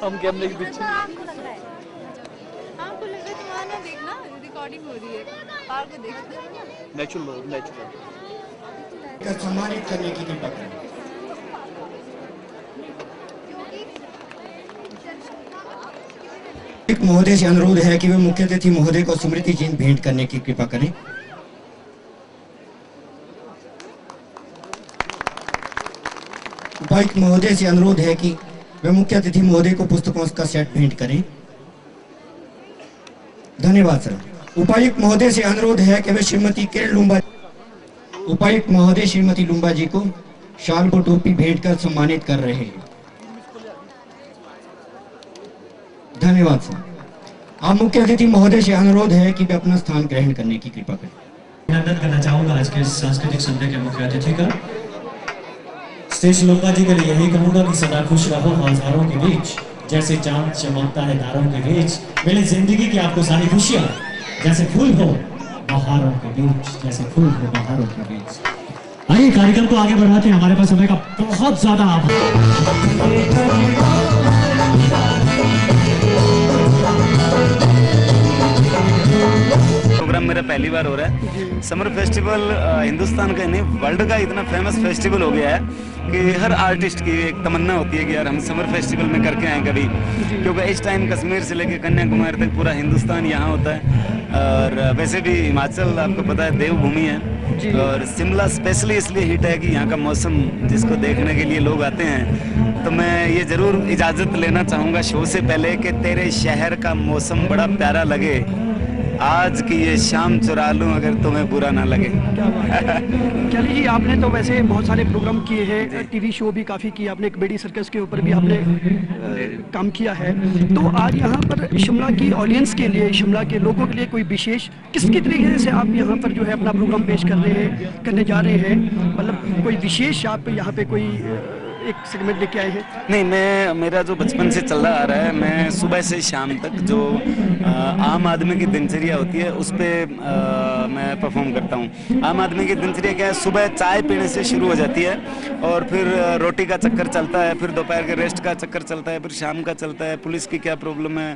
हम कैमरे के पीछे। आपको लग रहा है तुम्हारा ना देखना रिकॉर्डिंग हो रही है, पार को देखना नेचुरल सम्मानित करने की कृपा करें। एक महोदय से अनुरोध है कि वे मुख्य अतिथि महोदय को स्मृति चिन्ह भेंट करने की कृपा करें। उपायुक्त महोदय से अनुरोध है कि वे मुख्य अतिथि महोदय को पुस्तकों का सेट भेंट करें। धन्यवाद सर। उपायुक्त महोदय से अनुरोध है कि वे श्रीमती किरण लुम्बा उपायुक्त महोदय श्रीमती लुम्बा जी को शाल को टोपी भेंट कर सम्मानित कर रहे हैं। धन्यवाद सर। आप मुख्य अतिथि महोदय से अनुरोध है कि वे अपना स्थान ग्रहण करने की कृपा करें। अभिनंदन करना चाहूंगा आज के सांस्कृतिक संध्या के मुख्य अतिथि का। स्टेज लुम्बा जी के लिए यही कहूंगा कि सदा खुश रहो हजारों के बीच, जैसे चांद चमकता है तारों के बीच, मिले जिंदगी की आपको सारी खुशियां, जैसे फूल हो बहारों के बीच, जैसे फूल हो बहारों के बीच। आइए कार्यक्रम को आगे बढ़ाते हैं, हमारे पास समय का बहुत ज्यादा प्रोग्राम मेरा पहली बार हो रहा है। समर फेस्टिवल हिंदुस्तान का नहीं वर्ल्ड का इतना फेमस फेस्टिवल हो गया है कि हर आर्टिस्ट की एक तमन्ना होती है कि यार हम समर फेस्टिवल में करके आए कभी, क्योंकि इस टाइम कश्मीर से लेकर कन्याकुमारी तक पूरा हिंदुस्तान यहाँ होता है। और वैसे भी हिमाचल आपको पता है देवभूमि है, और शिमला स्पेशली इसलिए हिट है कि यहाँ का मौसम जिसको देखने के लिए लोग आते हैं। तो मैं ये ज़रूर इजाज़त लेना चाहूँगा शो से पहले कि तेरे शहर का मौसम बड़ा प्यारा लगे, आज की ये शाम चुरा लूं अगर तुम्हें बुरा ना लगे। चलिए जी, आपने तो वैसे बहुत सारे प्रोग्राम किए हैं, टीवी शो भी काफ़ी किए आपने, एक बेड़ी सर्कस के ऊपर भी आपने काम किया है। तो आज यहाँ पर शिमला की ऑडियंस के लिए, शिमला के लोगों के लिए कोई विशेष किसकी तरीके से आप यहाँ पर जो है अपना प्रोग्राम पेश करने जा रहे हैं, मतलब कोई विशेष आप यहाँ पे कोई एक सेगमेंट लेके आए हैं? नहीं, मेरा जो बचपन से चल रहा आ रहा है, मैं सुबह से शाम तक जो आम आदमी की दिनचर्या होती है उस पर मैं परफॉर्म करता हूँ। आम आदमी की दिनचर्या क्या है, सुबह चाय पीने से शुरू हो जाती है और फिर रोटी का चक्कर चलता है, फिर दोपहर के रेस्ट का चक्कर चलता है, फिर शाम का चलता है, पुलिस की क्या प्रॉब्लम है,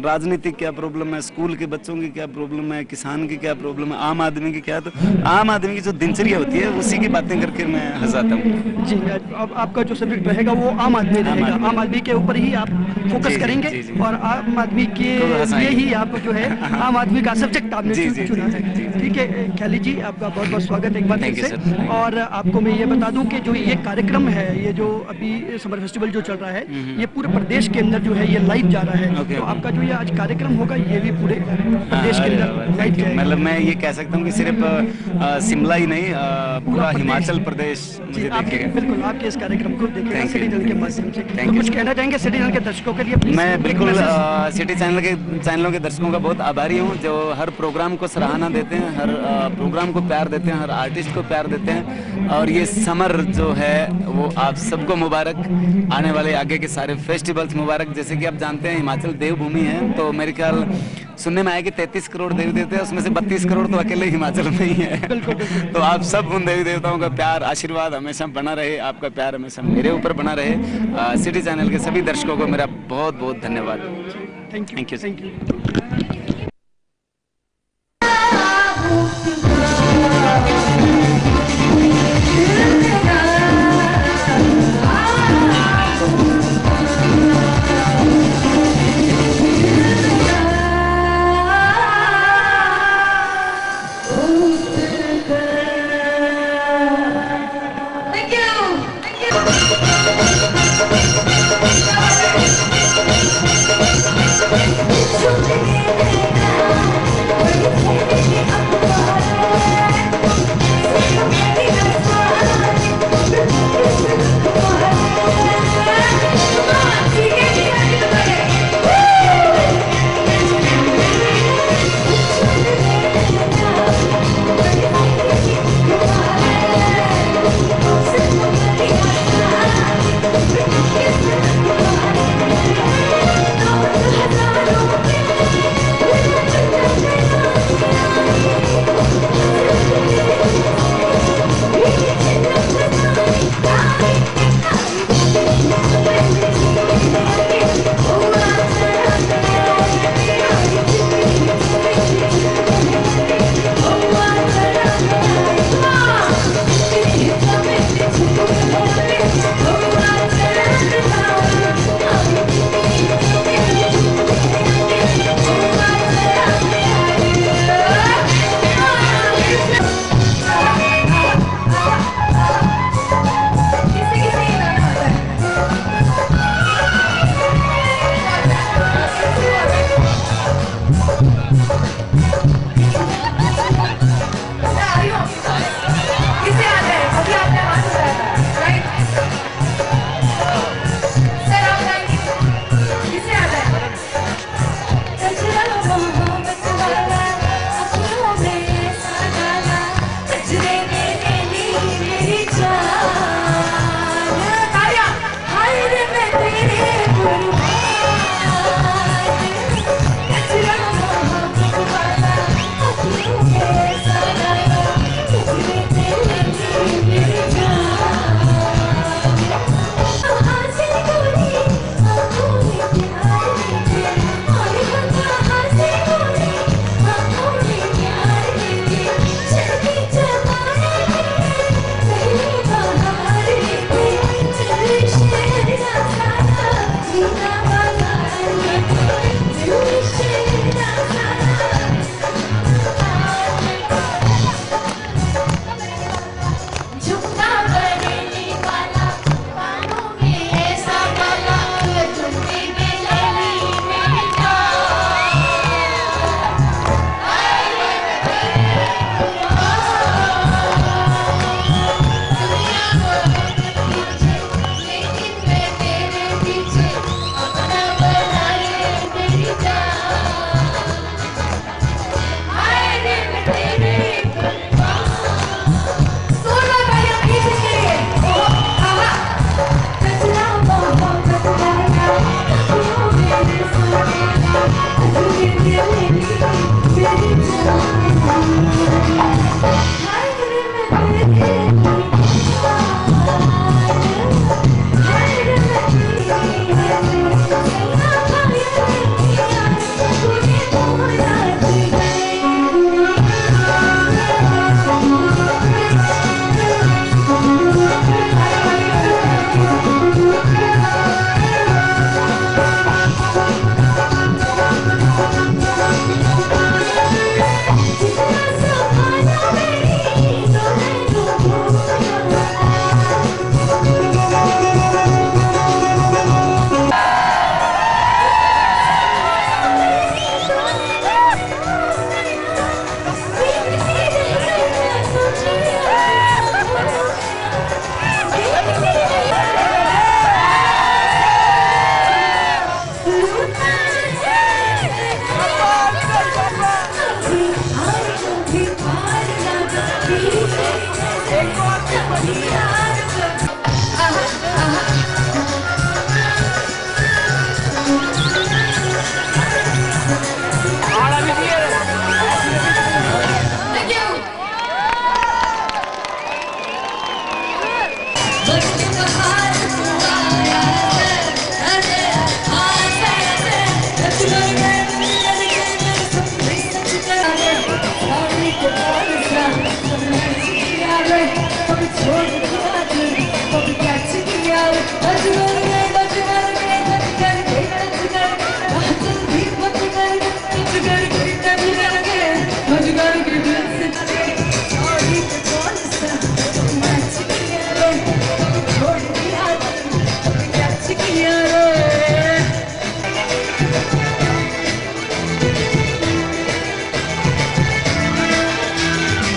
राजनीति क्या प्रॉब्लम है, स्कूल के बच्चों की क्या प्रॉब्लम है, किसान की क्या प्रॉब्लम है, आम आदमी की क्या। तो आम आदमी की जो दिनचर्या होती है उसी की बातें करके मैं हंसाता हूँ। जी, अब आपका जो सब्जेक्ट रहेगा वो आम आदमी रहेगा, आम आदमी के ऊपर ही आप फोकस करेंगे और आम आदमी के लिए ही आप जो है आम आदमी का सब्जेक्ट आपने चुना है। ठीक है ख्याली जी, आपका बहुत बहुत स्वागत एक बार फिर से। और आपको मैं ये बता दूं कि जो ये कार्यक्रम है, ये जो अभी समर फेस्टिवल जो चल रहा है, ये पूरे प्रदेश के अंदर जो है ये लाइव जा रहा है। तो आपका जो ये आज कार्यक्रम होगा ये भी पूरे प्रदेश के अंदर लाइव जाएगा। मतलब मैं ये कह सकता हूँ कि सिर्फ शिमला ही नहीं, पूरा हिमाचल प्रदेश मुझे देखेगा। बिल्कुल, आपके इस कार्यक्रम को देखेगा सिटी चैनल के माध्यम से। तो कुछ कहना चाहेंगे सिटी चैनल के दर्शकों के लिए? मैं बिल्कुल सिटी चैनलों के दर्शकों का बहुत आभारी हूँ, जो हर प्रोग्राम को सराहना देते हैं, हर प्रोग्राम को प्यार देते हैं, हर आर्टिस्ट को प्यार देते हैं। और ये समर जो है वो आप सबको मुबारक, आने वाले आगे के सारे फेस्टिवल्स मुबारक। जैसे कि आप जानते हैं हिमाचल देवभूमि है, तो मेरे ख्याल सुनने में आया कि 33 करोड़ देवी देवते हैं, उसमें से 32 करोड़ तो अकेले हिमाचल में ही है। तो आप सब उन देवी देवताओं का प्यार आशीर्वाद हमेशा बना रहे, आपका प्यार हमेशा मेरे ऊपर बना रहे। सिटी चैनल के सभी दर्शकों को मेरा बहुत बहुत धन्यवाद। Thank you.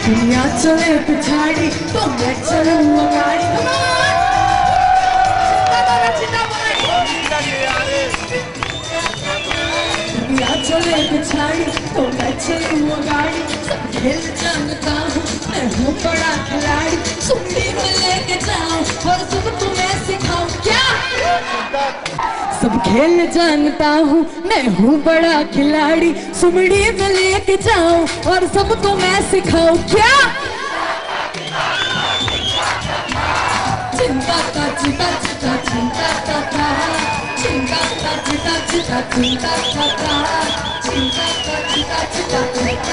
दुनिया चले पिछाड़ी तो मैं चलूं अगाड़ी। दुनिया चले पिछाड़ी तो मैं चलूं अगाड़ी। सब खेल जानता हूँ मैं हूँ बड़ा खिलाड़ी। सुमड़ी में लेके जाऊं और सब तुम्हें सिखाऊं क्या। सब खेल जानता हूँ मैं हूँ बड़ा खिलाड़ी। सुमड़ी में लेके जाऊं और सबको मैं सिखाऊं क्या। चिंता का चिता चिता चिंता का चिंता का चिता चिता चिंता का चिंता का चिता चिता चिंता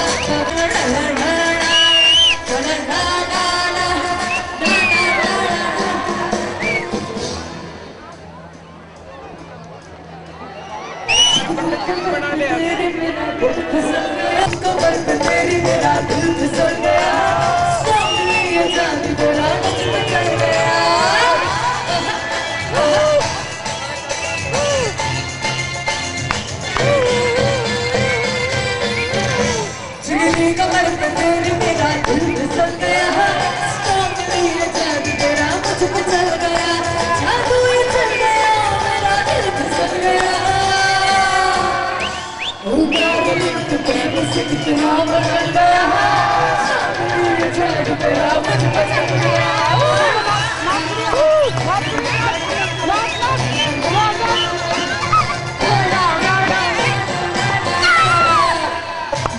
तेरी मेरा दिल फिसल गया। सामने जान तेरा मुझ पे चढ़ गया। चिड़ी कमर पे तेरी मेरा दिल फिसल गया। सामने जान तेरा मुझ पे चढ़ गया। जादू ही चढ़ गया मेरा दिल फिसल गया। कितना बदल गया तेरा मुझ पर चढ़ गया।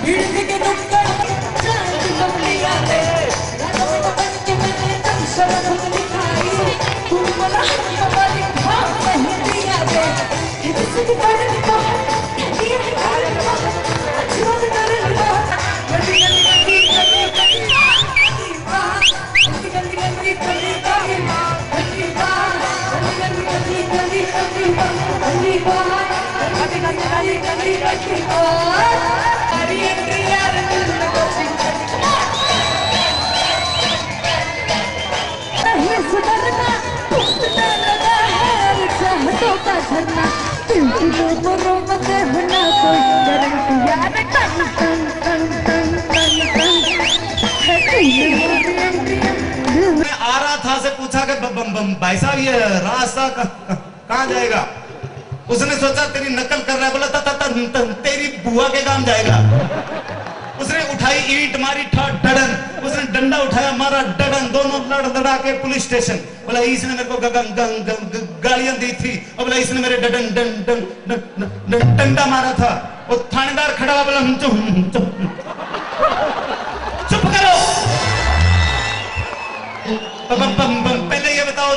भीड़ के नुक्कड़ शरण दिखाई तू मला हमारी भाव नहीं दिया दे। किसी की पढ़ने को मैं आ रहा था से पूछा कि भाई साहब ये रास्ता कहाँ जाएगा। उसने सोचा तेरी नकल कर रहा है। बोला तेरी बुआ के काम जाएगा। उसने उठाई ईंट मारी डडन। उसने डंडा उठाया मारा डडन। दोनों लड़ के पुलिस स्टेशन। बोला इसने मेरे को गालियां दी थी और बोला इसने मेरे डंडा मारा था। वो थानेदार खड़ा हुआ बोला चुप करो। पहले ये बताओ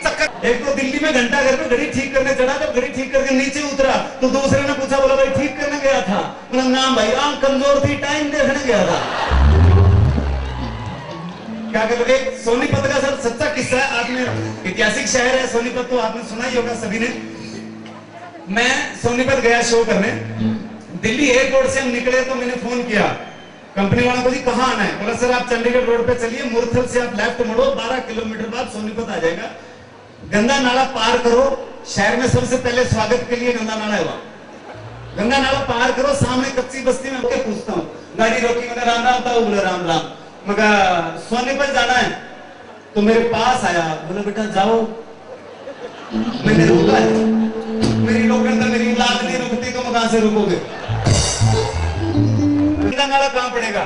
चक्कर। एक तो दिल्ली में घंटा घर पे घड़ी ठीक करने चढ़ा। जब घड़ी ठीक करके नीचे उतरा तो दूसरे ने पूछा। बोला भाई ठीक करने गया था। बोला नाम भाई आंख कमजोर थी टाइम देखने गया था। क्या करो। एक सोनीपत का सर सच्चा किस्सा है। आपने ऐतिहासिक शहर है सोनीपत तो आपने सुना ही होगा सभी ने। मैं सोनीपत गया शो करने। दिल्ली एयरपोर्ट से हम निकले तो मैंने फोन किया कंपनी वालों को जी कहाँ आना है। बोला सर आप चंडीगढ़ रोड पे चलिए मुरथल से आप लेफ्ट मुड़ो 12 किलोमीटर बाद सोनीपत आ जाएगा। गंगा नाला पार करो। शहर में सबसे पहले स्वागत के लिए गंगा नाला है। गंगा नाला पार करो सामने कच्ची बस्ती में होकर पूछता हूँ। गाड़ी रोकी मैंने राम राम था। बोले राम राम। मगर सोनीपत जाना है तो मेरे पास आया। बोले बेटा जाओ। मैंने रोका है। मेरी रोकने तो मेरी औलाद नहीं रुकती तो मैं कहां से रुकोगे। गंगा नाला कहां पड़ेगा।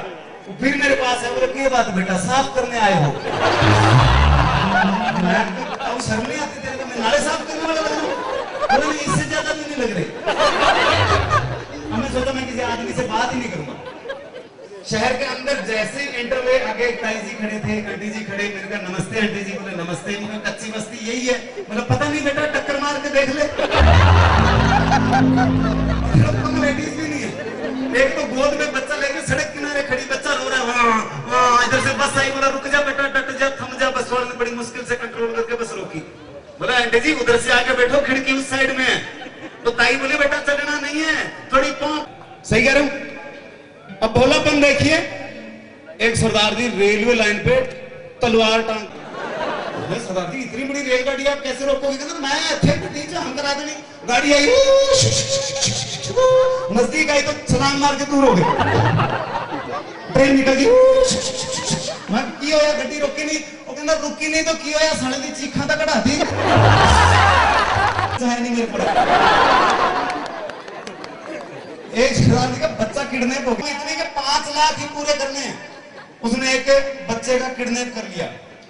फिर मेरे पास है, बोले क्या बात बेटा साफ करने आए हो? अब शर्म नहीं आती तेरे को, मैं नाले साफ करने वाला लग रहा हूँ? बोले नहीं, इससे ज्यादा भी नहीं लग रही। हमने सोचा मैं किसी आदमी से बात ही नहीं करूंगा। शहर के अंदर जैसे एंटर हुए, आगे एक ताई जी खड़े थे, एक आंटी जी खड़े, मैंने कहा नमस्ते आंटी जी, बोले नमस्ते। मैंने कच्ची बस्ती यही है? मतलब पता नहीं बेटा, टक्कर मार के देख ले। लेडीज भी नहीं है, एक तो गोद में बच्चा लेके सड़क किनारे खड़ी, बच्चा रो रहा है, इधर से बस आई, बोला रुक जा बेटा, डट जा, थम जा। बस वाले ने बड़ी मुश्किल से कंट्रोल करके बस रोकी। बोला आंटी जी उधर से आके बैठो, खिड़की उस साइड में है। तो ताई बोली बेटा चलना नहीं है, थोड़ी पाँव। सही कह रहा हूं? अब भोलापन देखिए, एक सरदार जी रेलवे लाइन पे तलवार टांग, सरदार जी इतनी बड़ी रेलगाड़ी आप कैसे रोकोगे? कहते मैं अच्छे हम करा देनी। गाड़ी आई, नजदीक आई तो छलांग मार के दूर हो गए। ट्रेन निकल गई, मैं की होया गड्डी रोकी नहीं? वो कहना रुकी नहीं तो की होया, साले दी चीखा तक कढ़ा दी चाहे नहीं मेरे पड़ा। एक सरदार जी का बच्चा किडनैप हो गया, इतने के 5 लाख ही पूरे करने हैं। उसने एक बच्चे का किडनैप कर लिया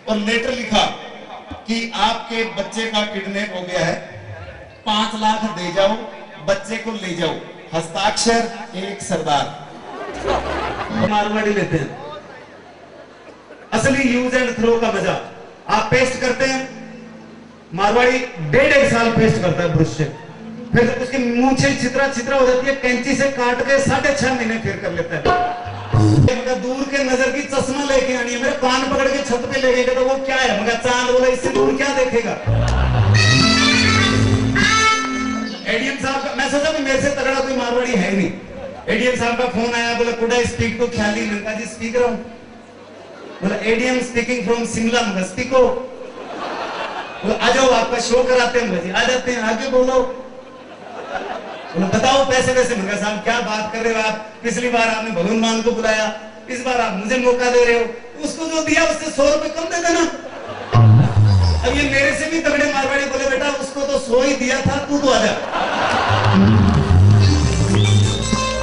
और लेटर लिखा कि आपके बच्चे का किडनैप हो गया है, 5 लाख दे जाओ, बच्चे को ले जाओ। हस्ताक्षर एक सरदार। मारवाड़ी लेते हैं, असली यूज एंड थ्रो का मजा। आप पेस्ट करते हैं, मारवाड़ी 1.5 साल पेस्ट करता है ब्रश से, फिर जब उसकी मूंछें छितरा हो जाती है, कैंची से काट के 6.5 महीने फिर कर लेता है। दूर के नजर की चश्मा लेके आनी है, मेरे कान पकड़ के छत पे ले गए तो वो क्या है? मगर चांद। बोला इससे दूर क्या देखेगा? एडीएम साहब का, मैं सोचा मेरे से तगड़ा कोई मारवाड़ी है नहीं। एडीएम साहब का फोन आया, बोला कुड आई स्पीक टू ख्याली? मैंने कहा जी स्पीक रहा हूं। बोला एडीएम स्पीकिंग फ्रॉम शिमला। मैं स्पीको। बोला आ जाओ आपका शो कराते हैं। जी आ जाते हैं, आगे बोलो। बताओ पैसे वैसे। मैं साहब क्या बात कर रहे हो आप? पिछली बार आपने भगवान मान को बुलाया, इस बार आप मुझे मौका दे रहे हो। उसको जो दिया उससे 100 रुपए कम दे देना। अब ये मेरे से भी तगड़े मारवाड़ी बोले बेटा उसको तो 100 ही दिया था, तू तो आजा।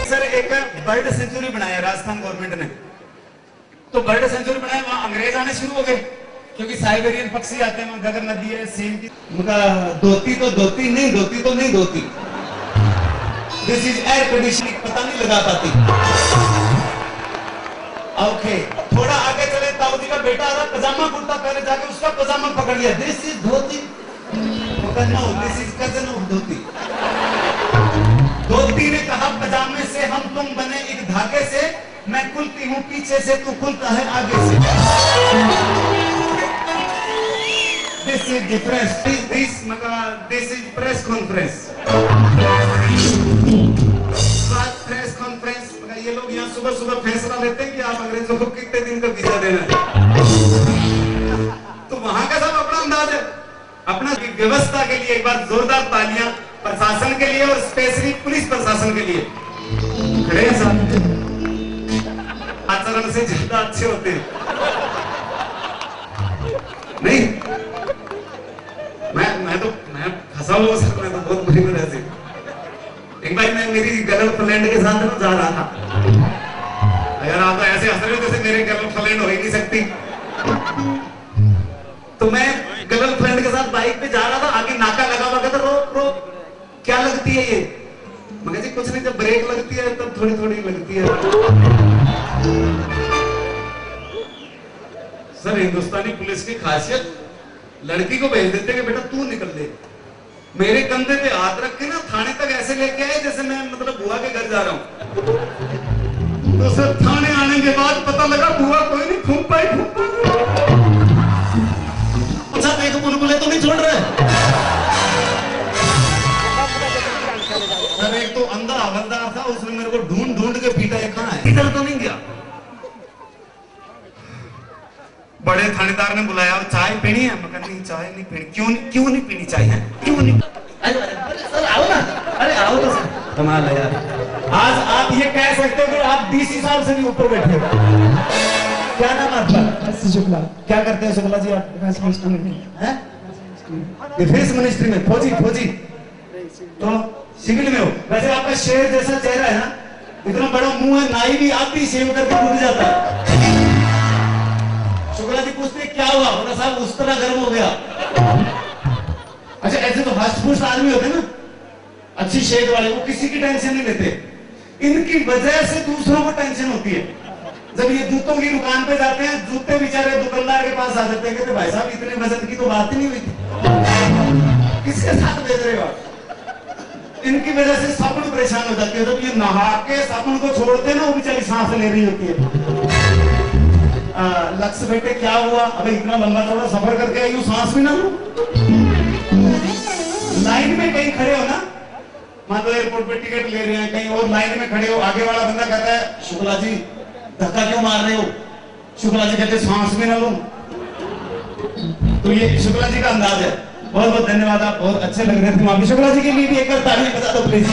सर एक बर्ड सेंचुरी बनाया राजस्थान गवर्नमेंट ने, तो बर्ड सेंचुरी बनाया, वहां अंग्रेज आने शुरू हो गए क्योंकि साइबेरियन पक्षी आते हैं। वहां गगर नदी है, सेम की धोती तो धोती नहीं, धोती तो नहीं धोती। दिस इज एयर कंडीशनिंग, पता नहीं लगा पाती। ओके, थोड़ा आगे चले, ताऊ जी का बेटा आ रहा, पजामा कुर्ता पहले, जाके उसका पजामा पकड़ लिया। This is dhoti, this is cousin of dhoti. धोती ने कहा पजामे से हम तुम बने एक धागे से, मैं खुलती हूँ पीछे से, तू खुलता है आगे से। This is difference, this is press conference. Press conference, ये लोग यहाँ सुबह सुबह फैसला लेते हैं कि आप अंग्रेजों को कितने दिन का वीजा देना है। तो वहां का सब अपना अंदाज है। अपना व्यवस्था के लिए एक बार जोरदार तालियां प्रशासन के लिए और स्पेशली पुलिस प्रशासन के लिए। खड़े हैं साहब, आचरण से ज्यादा अच्छे होते हैं नहीं? मैं फंसा हुआ सर, मैं तो बहुत बुरी तरह से। एक बार मैं मेरी गर्लफ्रेंड के साथ जा रहा था, अगर आप ऐसे हंस रहे हो जैसे मेरे गर्लफ्रेंड हो ही नहीं सकती, तो मैं गर्लफ्रेंड के साथ बाइक पे जा रहा था, आगे नाका लगा हुआ था, रोक रोक, क्या लगती है ये? मगर जी कुछ नहीं, जब ब्रेक लगती है तब थोड़ी थोड़ी लगती है। सर हिंदुस्तानी पुलिस की खासियत, लड़की को भेज देते कि बेटा तू निकल दे। मेरे कंधे पे हाथ रख के ना थाने तक ऐसे लेके आए जैसे मैं मतलब बुआ के घर जा रहा हूं। तो सर थाने आने के बाद पता लगा बुआ कोई नहीं, घूम पाई। अच्छा देखो बुलबुले तो नहीं छोड़ रहे। सर एक तो अंधा हवलदार था, उसने मेरे को ढूंढ ढूंढ के पीटा, ये कहाँ है, इधर तो नहीं गया। बड़े थानेदार ने बुलाया, चाय पीनी है? मैं नहीं चाय नहीं पीनी। क्यों नहीं पीनी चाय है? क्यों नहीं? अरे सर आओ ना, अरे आओ तो सर। कमाल है यार, आज आप ये कह सकते हो कि आप डीसी साहब से भी ऊपर बैठे हो। क्या नाम आपका? शुक्ला। क्या करते हैं शुक्ला जी आप? डिफेंस मिनिस्ट्री में फौजी तो सिविल में हो। वैसे आपका शेर जैसा चेहरा है ना, इतना बड़ा मुंह है, नाई भी आती शेव करके टूट जाता है। शुक्ला जी पूछते क्या हुआ, बोला साहब उस तरह गर्म हो गया। अच्छा ऐसे तो हष्ट-पुष्ट आदमी होते ना, अच्छी शेड वाले, वो किसी की टेंशन नहीं लेते। इनकी वजह से दूसरों को टेंशन होती है। जब ये जूतों की दुकान पे जाते हैं, जूते बेचारे दुकानदार के पास आ जाते हैं, कहते भाई साहब इतने वजन की तो बात ही नहीं हुई थी, किसके साथ बेच रहे हो आप? इनकी वजह से साबुन परेशान हो जाती है। जब ये नहा के साबुन को छोड़ते हैं ना, वो बेचारी सांस ले रही होती है। लक्ष्य बेटे क्या हुआ, अबे इतना लंबा चौड़ा सफर करके आई हूँ, सांस भी ना लूं। लाइन में कहीं खड़े हो ना, मान लो एयरपोर्ट पे टिकट ले रहे हैं, कहीं और लाइन में खड़े हो, आगे वाला बंदा कहता है शुक्ला जी धक्का क्यों मार रहे हो? शुक्ला जी कहते सांस भी ना लूं। तो ये शुक्ला जी का अंदाज है। बहुत बहुत धन्यवाद, आप बहुत अच्छे लग रहे थे वहां पे। शुक्ला जी के लिए भी एक बार ताली बजा दो प्लीज।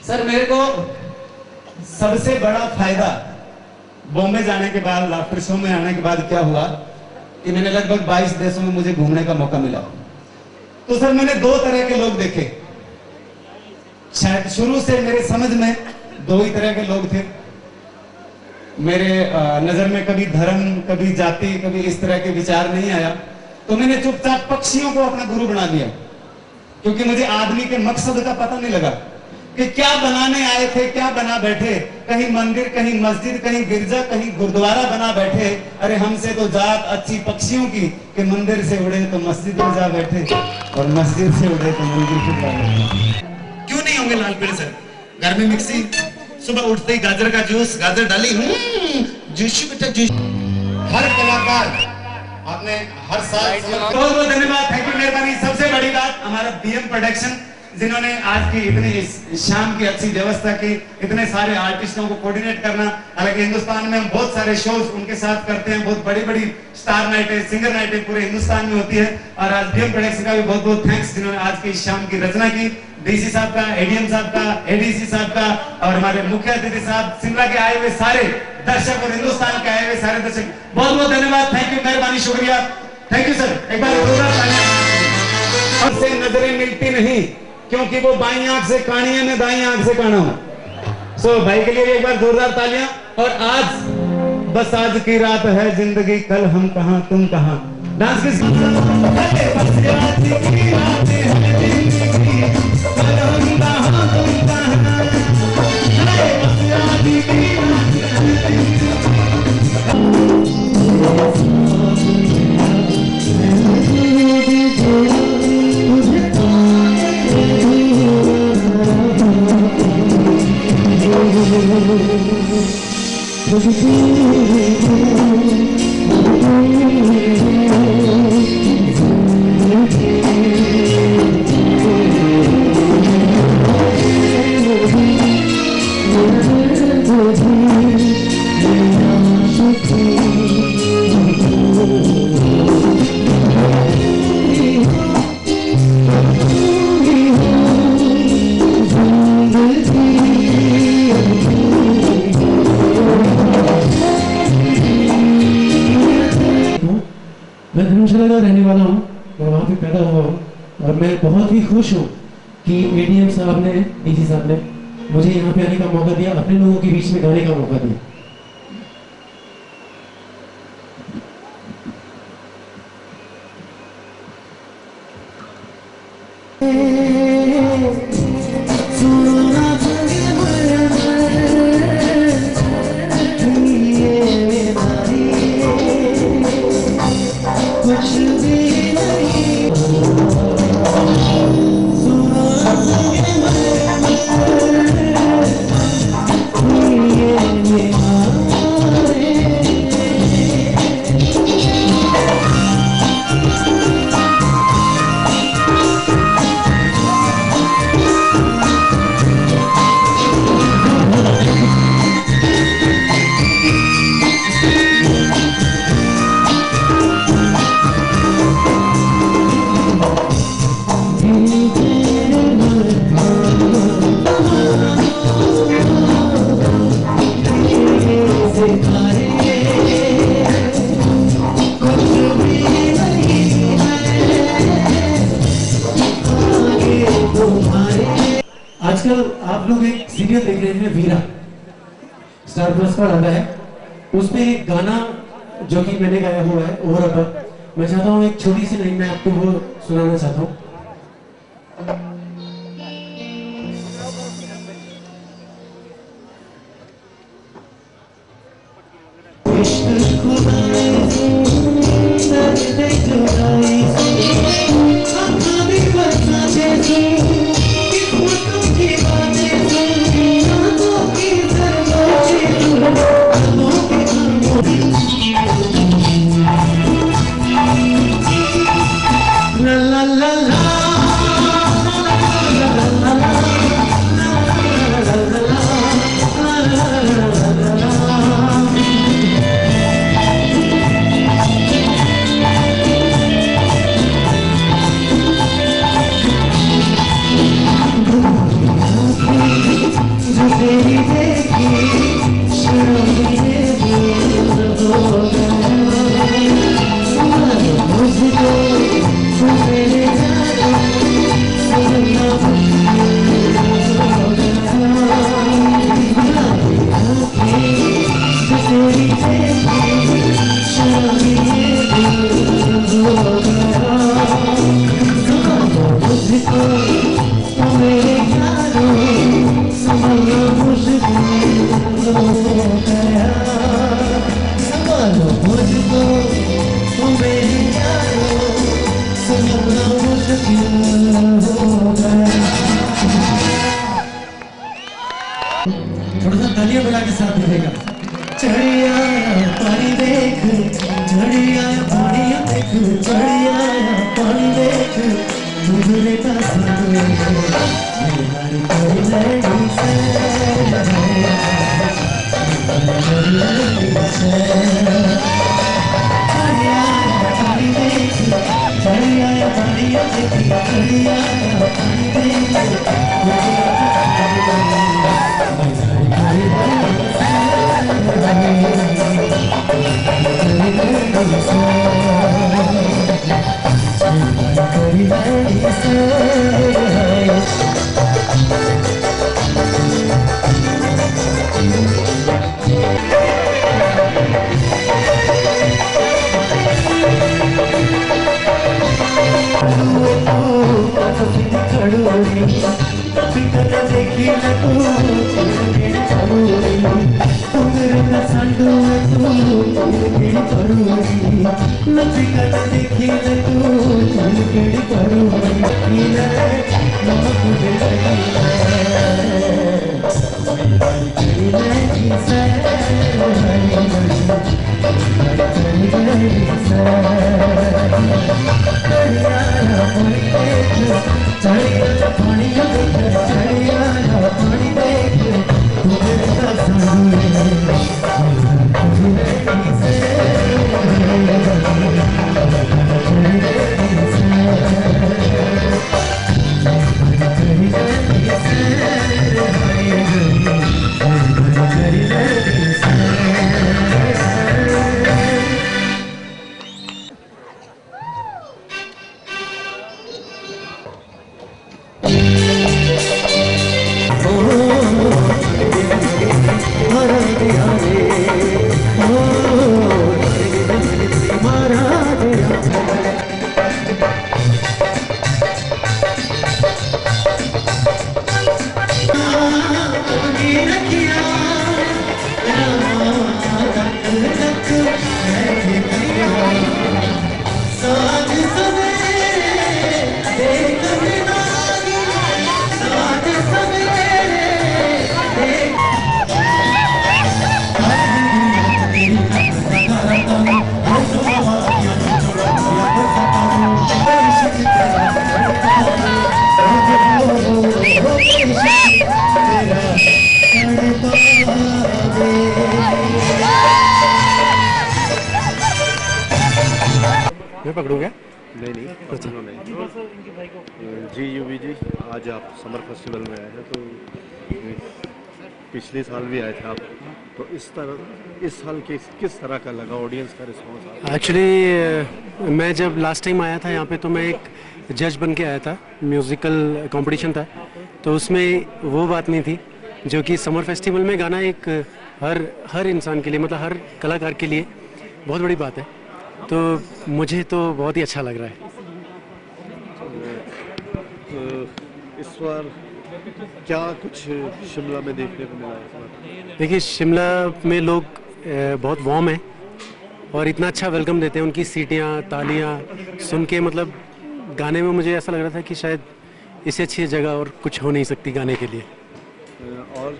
सर मेरे को सबसे बड़ा फायदा बॉम्बे जाने के बाद, लाफ्टर शो में आने के बाद क्या हुआ कि मैंने लगभग 22 देशों में मुझे घूमने का मौका मिला। तो सर मैंने दो तरह के लोग देखे। शायद शुरू से मेरे समझ में दो ही तरह के लोग थे। मेरे नजर में कभी धर्म, कभी जाति, कभी इस तरह के विचार नहीं आया। तो मैंने चुपचाप पक्षियों को अपना गुरु बना दिया, क्योंकि मुझे आदमी के मकसद का पता नहीं लगा कि क्या बनाने आए थे, क्या बना बैठे। कहीं मंदिर, कहीं मस्जिद, कहीं गिरजा, कहीं गुरुद्वारा बना बैठे। अरे हमसे तो जात अच्छी पक्षियों की कि मंदिर से उड़े तो मस्जिद में जा बैठे और मस्जिद से उड़े तो मंदिर पे जा बैठे। क्यों नहीं होंगे लाल पीले सर? घर में मिक्सी, सुबह उठते ही गाजर का जूस, गाजर डाली, जूस बेटा जूस। हर कलाकार आपने हर साल बहुत बहुत धन्यवाद, थैंक यू, मेहरबानी। सबसे बड़ी बात हमारा बीएम प्रोडक्शन, जिन्होंने आज की इतनी शाम की अच्छी व्यवस्था की, इतने सारे आर्टिस्टों को कोऑर्डिनेट करना। हालांकि हिंदुस्तान में हम बहुत सारे शोज उनके साथ करते हैं, बहुत बड़ी बड़ी स्टार नाइटें, सिंगर नाइटें पूरे हिंदुस्तान में होती है। और आज बीएम प्रोडक्शन का भी बहुत बहुत थैंक्स, जिन्होंने आज की शाम की रचना की। डीसी साहब का, एडीएम साहब का, एडीसी साहब का, और हमारे मुख्य अतिथि साहब, शिमला के आए हुए सारे दर्शक और हिंदुस्तान के आए हुए सारे दर्शक, बहुत बहुत धन्यवाद, थैंक यू, मेहरबानी, शुक्रिया, थैंक यू सर। एक बार से नजरें मिलती नहीं, क्योंकि वो बाई आंख से कानी है, मैं दाई आंख से काना हूं। सो भाई के लिए एक बार जोरदार तालियां। और आज बस आज की रात है जिंदगी, कल हम कहां तुम कहां। डांस किस मैं धर्मशाला का रहने वाला हूँ, मैं वहाँ पे पैदा हुआ हूँ और मैं बहुत ही खुश हूँ कि एडीएम साहब ने, डीसी साहब ने मुझे यहाँ पे आने का मौका दिया, अपने लोगों के बीच में गाने का मौका दिया। आजकल सीरियल देख रहे हैं वीरा, स्टार प्लस पर आता है। उस पे एक गाना जो कि मैंने गाया हुआ है और अब मैं चाहता हूँ एक छोटी सी लाइन मैं आपको वो सुनाना चाहता हूँ। थोड़ा सा तालियां बजा के साथ दिखेगा। चढ़िया पानी देख, चढ़िया पानी देख, चढ़िया पानी देख, तुझे का संग मेरी कोई लड़ी से चढ़िया पानी देख, चढ़िया पानी देख, चढ़िया पानी देख, मैं पकड़ूंगा? नहीं अच्छा जी यूवी जी, आज आप समर फेस्टिवल में आए हैं तो पिछले साल भी आए थे आप, तो इस साल किस तरह का लगा, ऑडियंस का रिस्पॉन्स? एक्चुअली मैं जब लास्ट टाइम आया था यहाँ पे तो मैं एक जज बन के आया था, म्यूज़िकल कंपटीशन था, तो उसमें वो बात नहीं थी। जो कि समर फेस्टिवल में गाना एक हर इंसान के लिए, मतलब हर कलाकार के लिए बहुत बड़ी बात है। तो मुझे तो बहुत ही अच्छा लग रहा है। तो इस बार क्या कुछ शिमला में देखने को मिला है इस बार? देखिए, शिमला में लोग बहुत वार्म हैं और इतना अच्छा वेलकम देते हैं। उनकी सीटियाँ, तालियाँ सुन के मतलब गाने में मुझे ऐसा लग रहा था कि शायद इससे अच्छी जगह और कुछ हो नहीं सकती गाने के लिए। और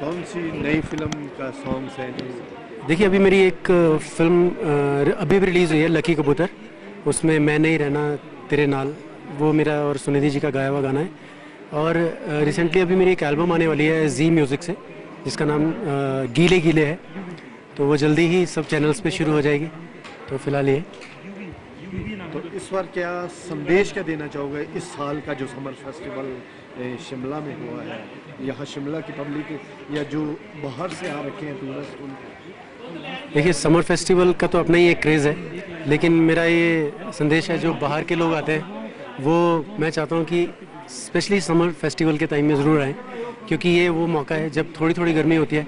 कौन सी नई फिल्म का सॉन्ग्स है? देखिए, अभी मेरी एक फिल्म अभी भी रिलीज़ हुई है, लकी कबूतर। उसमें मैं नहीं रहना तेरे नाल, वो मेरा और सुनिधि जी का गाया हुआ गाना है। और रिसेंटली अभी मेरी एक एल्बम आने वाली है जी म्यूज़िक से, जिसका नाम गीले गीले है। तो वो जल्दी ही सब चैनल्स पे शुरू हो जाएगी। तो फिलहाल ये। तो इस बार क्या संदेश क्या देना चाहोगे इस साल का जो समर फेस्टिवल शिमला में हुआ है? यहाँ शिमला की पब्लिक या जो बाहर से आ रखे हैं टूरिस्ट? देखिए, समर फेस्टिवल का तो अपना ही एक क्रेज़ है, लेकिन मेरा ये संदेश है जो बाहर के लोग आते हैं वो मैं चाहता हूँ कि स्पेशली समर फेस्टिवल के टाइम में ज़रूर आएँ, क्योंकि ये वो मौका है जब थोड़ी थोड़ी गर्मी होती है,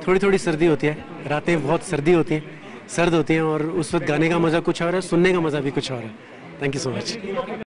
थोड़ी थोड़ी सर्दी होती है, रातें बहुत सर्द होती हैं और उस वक्त गाने का मज़ा कुछ और है, सुनने का मज़ा भी कुछ और है। Thank you so much.